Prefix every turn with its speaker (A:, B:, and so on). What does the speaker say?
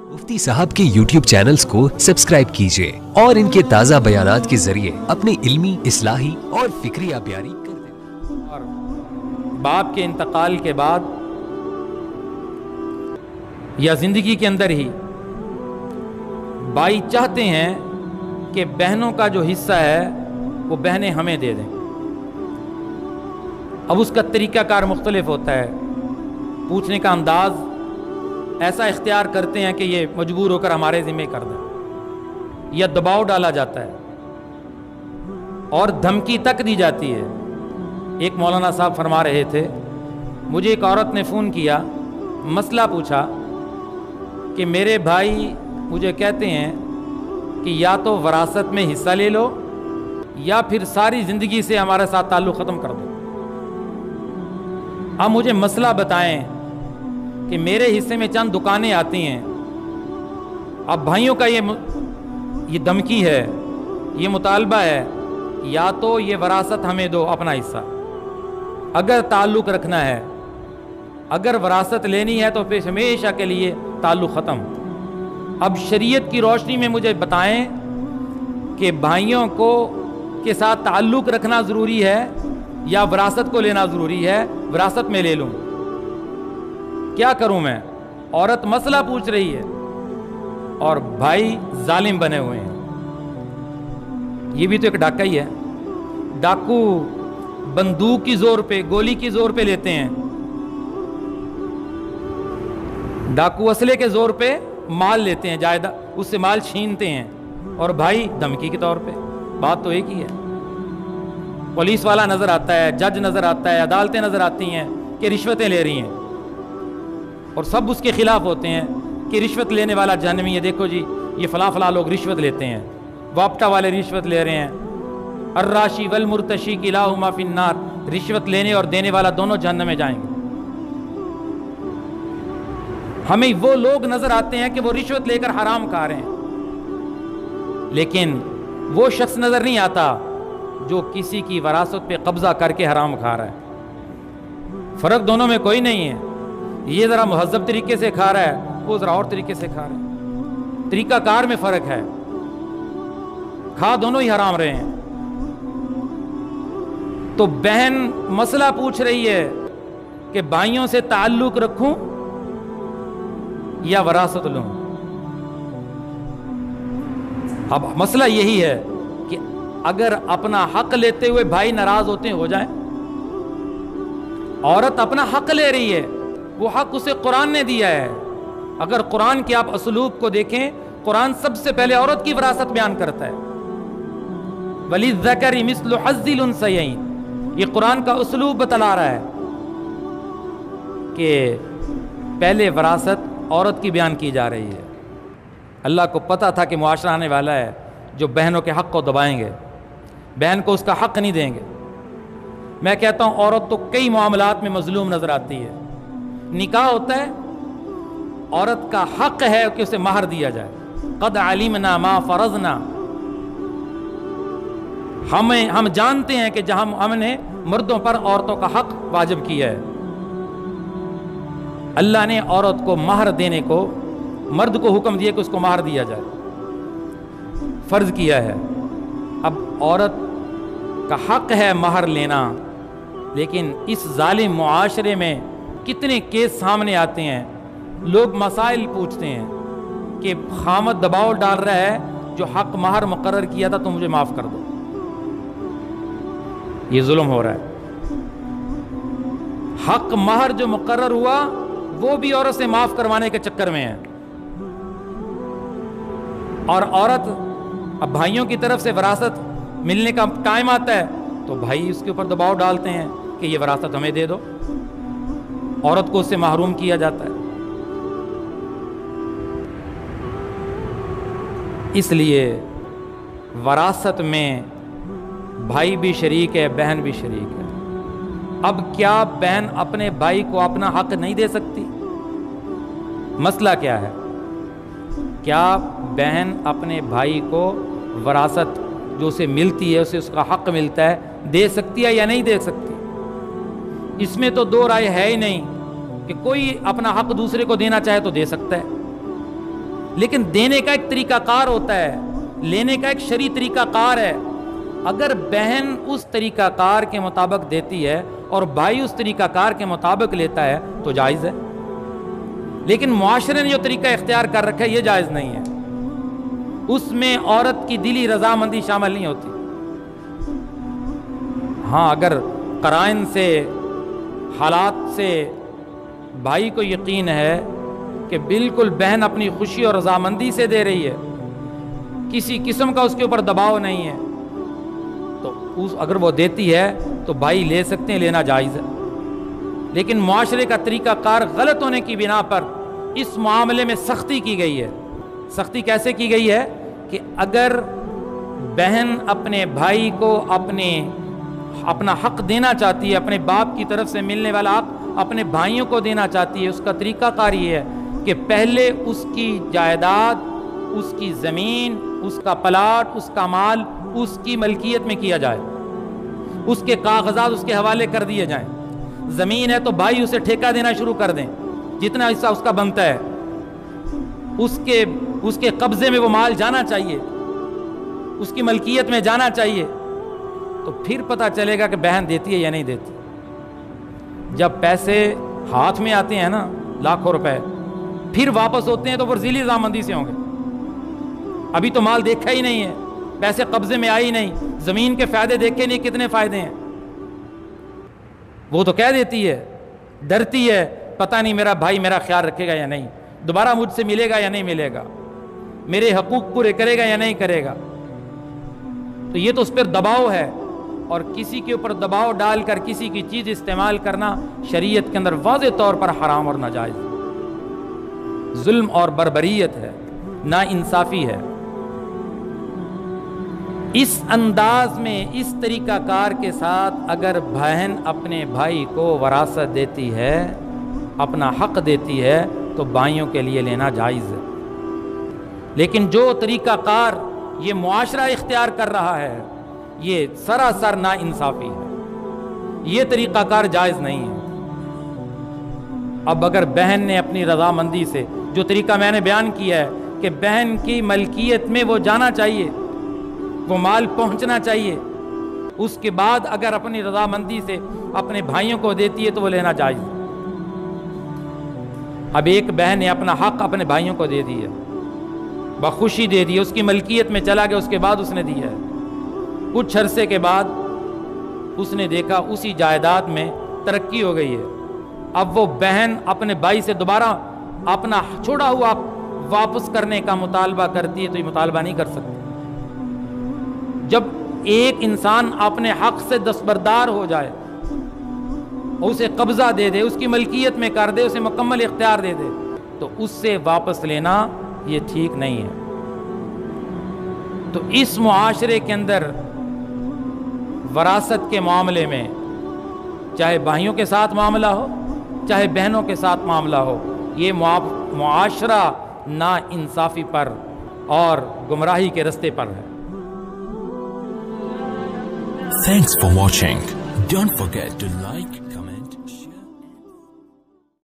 A: मुफ्ती साहब के YouTube channels को सब्सक्राइब कीजिए और इनके ताज़ा बयानात के जरिए अपनी इल्मी, इस्लाही और फिक्री अबियारी कर दें।
B: और बाप के इंतकाल के बाद या ज़िंदगी के अंदर ही भाई चाहते हैं कि बहनों का जो हिस्सा है वो बहनें हमें दे दें। अब उसका तरीक़ाकार मुख्तलिफ होता है, पूछने का अंदाज़ ऐसा इख्तियार करते हैं कि ये मजबूर होकर हमारे ज़िम्मे कर दें, या दबाव डाला जाता है और धमकी तक दी जाती है। एक मौलाना साहब फरमा रहे थे, मुझे एक औरत ने फ़ोन किया, मसला पूछा कि मेरे भाई मुझे कहते हैं कि या तो वरासत में हिस्सा ले लो या फिर सारी ज़िंदगी से हमारे साथ ताल्लुक़ ख़त्म कर दो। अब मुझे मसला बताएं कि मेरे हिस्से में चंद दुकानें आती हैं। अब भाइयों का ये धमकी है, ये मुतालबा है, या तो ये वरासत हमें दो अपना हिस्सा, अगर ताल्लुक़ रखना है, अगर वरासत लेनी है तो फिर हमेशा के लिए ताल्लुक़ ख़त्म। अब शरीयत की रोशनी में मुझे बताएं कि भाइयों को के साथ ताल्लुक़ रखना ज़रूरी है या वरासत को लेना ज़रूरी है। वरासत में ले लूँ, क्या करूं मैं? औरत मसला पूछ रही है और भाई जालिम बने हुए हैं। ये भी तो एक डाका ही है। डाकू बंदूक की जोर पे, गोली की जोर पे लेते हैं, डाकू असले के जोर पे माल लेते हैं, जायदाद उससे माल छीनते हैं, और भाई धमकी के तौर पे। बात तो एक ही है। पुलिस वाला नजर आता है, जज नजर आता है, अदालतें नजर आती हैं कि रिश्वतें ले रही हैं, और सब उसके खिलाफ होते हैं कि रिश्वत लेने वाला जहन्नमी है। देखो जी, ये फला फला लोग रिश्वत लेते हैं, वापटा वाले रिश्वत ले रहे हैं। अर्राशी वल मुर्तशी किलाहुमा फिन्नार, रिश्वत लेने और देने वाला दोनों जहन्नम में जाएंगे। हमें वो लोग नजर आते हैं कि वो रिश्वत लेकर हराम खा रहे हैं, लेकिन वो शख्स नजर नहीं आता जो किसी की वरासत पे कब्जा करके हराम खा रहा है। फर्क दोनों में कोई नहीं है। ये ज़रा मुहज़्ज़ब तरीके से खा रहा है, वो ज़रा और तरीके से खा रहा है। तरीक़ाकार में फ़र्क है, खा दोनों ही हराम रहे हैं। तो बहन मसला पूछ रही है कि भाइयों से ताल्लुक़ रखूं या वरासत लूं। अब मसला यही है कि अगर अपना हक लेते हुए भाई नाराज़ होते हो जाए, औरत अपना हक ले रही है, वो हक उसे कुरान ने दिया है। अगर कुरान के आप असलूब को देखें, कुरान सबसे पहले औरत की विरासत बयान करता है। वलिज़्ज़करि मिस्लु हज़्ज़िल उन्सयैन, ये कुरान का असलूब बतला रहा है कि पहले विरासत औरत की बयान की जा रही है। अल्लाह को पता था कि मुआशरा आने वाला है जो बहनों के हक़ को दबाएंगे, बहन को उसका हक़ नहीं देंगे। मैं कहता हूँ औरत तो कई मामलात में मजलूम नज़र आती है। निकाह होता है, औरत का हक है कि उसे महर दिया जाए। क़द अलिमना मा फ़रज़ना, हम जानते हैं कि जहाँ हमने मर्दों पर औरतों का हक वाजिब किया है। अल्लाह ने औरत को महर देने को, मर्द को हुक्म दिया कि उसको महर दिया जाए, फ़र्ज किया है। अब औरत का हक है महर लेना, लेकिन इस जालिम मुआशरे में कितने केस सामने आते हैं। लोग मसाइल पूछते हैं कि खामद दबाव डाल रहा है, जो हक महर मुकर्रर किया था तो मुझे माफ़ कर दो। ये जुल्म हो रहा है। हक महर जो मुकर्रर हुआ वो भी औरत से माफ़ करवाने के चक्कर में है। और औरत, अब भाइयों की तरफ से विरासत मिलने का टाइम आता है तो भाई उसके ऊपर दबाव डालते हैं कि ये विरासत हमें दे दो। औरत को उससे महरूम किया जाता है। इसलिए वरासत में भाई भी शरीक है, बहन भी शरीक है। अब क्या बहन अपने भाई को अपना हक नहीं दे सकती? मसला क्या है? क्या बहन अपने भाई को वरासत जो उसे मिलती है, उसे उसका हक मिलता है, दे सकती है या नहीं दे सकती? इसमें तो दो राय है ही नहीं कि कोई अपना हक दूसरे को देना चाहे तो दे सकता है। لیکن دینے کا ایک طریقہ کار ہوتا ہے، لینے کا ایک شرعی طریقہ کار ہے۔ اگر بہن اس طریقہ کار کے مطابق دیتی ہے اور بھائی اس طریقہ کار کے مطابق لیتا ہے تو جائز ہے، لیکن معاشرے نے جو طریقہ اختیار کر رکھا ہے یہ جائز نہیں ہے، اس میں عورت کی دلی رضامندی شامل نہیں ہوتی۔ ہاں اگر قرائن سے، حالات سے بھائی کو یقین ہے کہ بالکل بہن اپنی خوشی اور رضامندی سے دے رہی ہے، کسی قسم کا اس کے اوپر دباؤ نہیں ہے، تو اگر وہ دیتی ہے تو بھائی لے سکتے ہیں، لینا جائز ہے۔ لیکن معاشرے کا طریقہ کار غلط ہونے کی بنا پر اس معاملے میں سختی کی گئی ہے۔ سختی کیسے کی گئی ہے کہ اگر بہن اپنے بھائی کو اپنا حق دینا چاہتی ہے، اپنے باپ کی طرف سے ملنے والا حق اپنے بھائیوں کو دینا چاہتی ہے، اس کا طریقہ کار یہ ہے کہ پہلے اس کی جائیداد، اس کی زمین، اس کا پلاٹ، اس کا مال اس کی ملکیت میں کیا جائے، اس کے کاغذات اس کے حوالے کر دیے جائیں۔ زمین ہے تو بھائی اسے ٹھیکہ دینا شروع کر دیں، جتنا حصہ اس کا بنتا ہے اس کے قبضے میں وہ مال جانا چاہیے، اس کی ملکیت میں جانا چاہیے، تو پھر پتہ چلے گا کہ بہن دیتی ہے یا نہیں دیتی۔ جب پیسے ہاتھ میں آتے ہیں نا، لاکھوں روپے، پھر واپس ہوتے ہیں تو وہ ذیلی رضامندی سے ہوں گے۔ ابھی تو مال دیکھا ہی نہیں ہے، پیسے قبضے میں آئی نہیں، زمین کے فائدے دیکھے نہیں کتنے فائدے ہیں، وہ تو کہہ دیتی ہے، ڈرتی ہے، پتہ نہیں میرا بھائی میرا خیال رکھے گا یا نہیں، دوبارہ مجھ سے ملے گا یا نہیں ملے گا، میرے حقوق پورے کرے گا یا نہیں کرے گا۔ تو یہ تو اس پر دباؤ ہے، اور کسی کے اوپر دباؤ ڈال کر کسی کی چیز استعمال کرنا شریعت کے اندر واضح طور پر حرام اور ناجائز ہے، ظلم اور بربریت ہے، نا انصافی ہے۔ اس انداز میں، اس طریقہ کار کے ساتھ اگر بہن اپنے بھائی کو وراثت دیتی ہے، اپنا حق دیتی ہے، تو بھائیوں کے لیے لینا جائز ہے۔ لیکن جو طریقہ کار یہ معاشرہ اختیار کر رہا ہے یہ سراسر نا انصافی ہے، یہ طریقہ کار جائز نہیں ہے۔ اب اگر بہن نے اپنی رضامندی سے، جو طریقہ میں نے بیان کیا ہے کہ بہن کی ملکیت میں وہ جانا چاہیے، وہ مال پہنچنا چاہیے، اس کے بعد اگر اپنی رضامندی سے اپنے بھائیوں کو دیتی ہے تو وہ لینا جائز ہے۔ اب ایک بہن نے اپنا حق اپنے بھائیوں کو دے دیا، بخوشی دے دی، اس کی ملکیت میں چلا گیا، اس کے بعد اس نے دیا ہے، کچھ عرصے کے بعد اس نے دیکھا اسی جائیداد میں ترقی ہو گئی ہے، اب وہ بہن اپنے بھائی سے دوبارہ اپنا چھوڑا ہوا واپس کرنے کا مطالبہ کرتی ہے تو یہ مطالبہ نہیں کر سکتی۔ جب ایک انسان اپنے حق سے دستبردار ہو جائے، اسے قبضہ دے دے، اس کی ملکیت میں کر دے، اسے مکمل اختیار دے دے، تو اس سے واپس لینا یہ ٹھیک نہیں ہے۔ تو اس معاشرے کے اندر وراثت کے معاملے میں، چاہے بھائیوں کے ساتھ معاملہ ہو، چاہے بہنوں کے ساتھ معاملہ ہو، یہ معاشرہ نا انصافی پر اور گمراہی کے رستے پر ہے۔
C: Thanks for watching. Don't forget to like